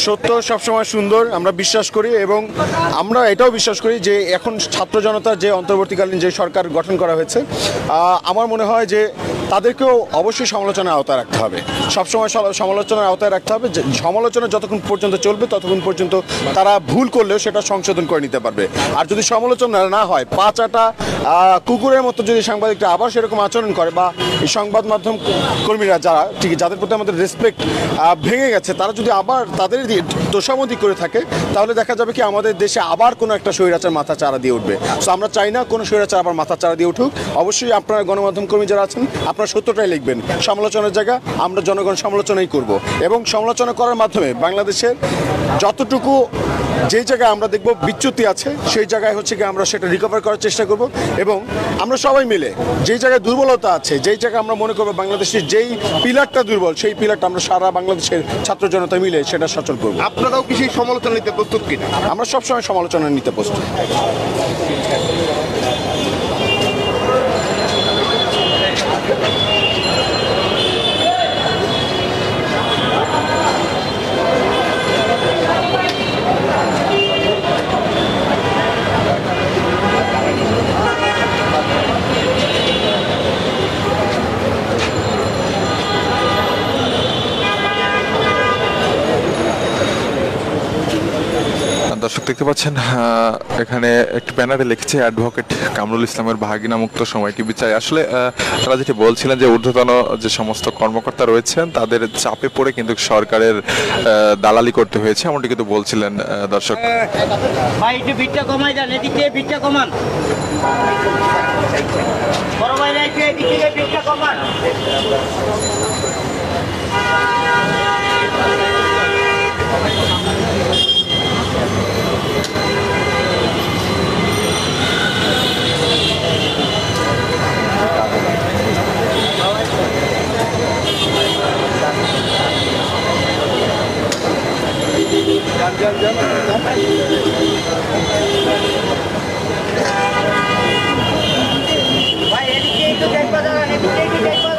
সত্য সবসময় সুন্দর আমরা বিশ্বাস করি এবং আমরা এটাও বিশ্বাস করি যে এখন ছাত্র জনতার যে অন্তর্বর্তীকালীন যে সরকার গঠন করা হয়েছে আমার মনে হয় যে তাদেরকেও অবশ্যই সমালোচনার আওতায় রাখতে হবে, সবসময় সমালোচনার আওতায় রাখতে হবে। যে সমালোচনা যতক্ষণ পর্যন্ত চলবে ততক্ষণ পর্যন্ত তারা ভুল করলেও সেটা সংশোধন করে নিতে পারবে। আর যদি সমালোচনা না হয়, পাঁচাটা কুকুরের মতো যদি সাংবাদিকরা আবার সেরকম আচরণ করে বা এই সংবাদ মাধ্যম কর্মীরা যারা ঠিক যাদের প্রতি আমাদের রেসপেক্ট ভেঙে গেছে, তারা যদি আবার তাদের তোষামদি করে থাকে, তাহলে দেখা যাবে কি আমাদের দেশে আবার কোনো একটা স্বৈরাচার মাথা চারা দিয়ে উঠবে। সো আমরা চাই না কোনো স্বৈরাচার আবার মাথা চারা দিয়ে উঠুক। অবশ্যই আপনারা গণমাধ্যম কর্মী যারা আছেন, আপনারা সত্যটাই লিখবেন। সমালোচনার জায়গা আমরা জনগণ সমালোচনাই করব এবং সমালোচনা করার মাধ্যমে বাংলাদেশের যতটুকু যেই জায়গায় আমরা দেখব বিচ্যুতি আছে, সেই জায়গায় হচ্ছে কি আমরা সেটা রিকভার করার চেষ্টা করব এবং আমরা সবাই মিলে যেই জায়গায় দুর্বলতা আছে, যেই জায়গায় আমরা মনে করবো বাংলাদেশের যেই পিলারটা দুর্বল, সেই পিলারটা আমরা সারা বাংলাদেশের ছাত্র জনতা মিলে সেটা সচল করব। আপনারাও কি সেই সমালোচনা নিতে প্রস্তুত কিনা? আমরা সবসময় সমালোচনা নিতে প্রস্তুত। দর্শক দেখতে পাচ্ছেন এখানে একটি ব্যানারে লিখেছে অ্যাডভোকেট কামরুল ইসলামের ভাগিনা মুক্ত সময়টি বিচার। আসলে তারা যেটি বলছিলেন যে ঊর্ধ্বতন যে সমস্ত কর্মকর্তা রয়েছেন তাদের চাপে পড়ে কিন্তু সরকারের দালালি করতে হয়েছে, এমনটি কিন্তু বলছিলেন দর্শক। ভাই একটু ভিড়টা কমাই দেন, এদিক থেকে ভিড়টা কমান। বড় ভাইরা একটু এদিক থেকে ভিড়টা কমান। ভাই এদিকে একটু দেখবা দাঁড়ান, এদিকে একটু দেখবা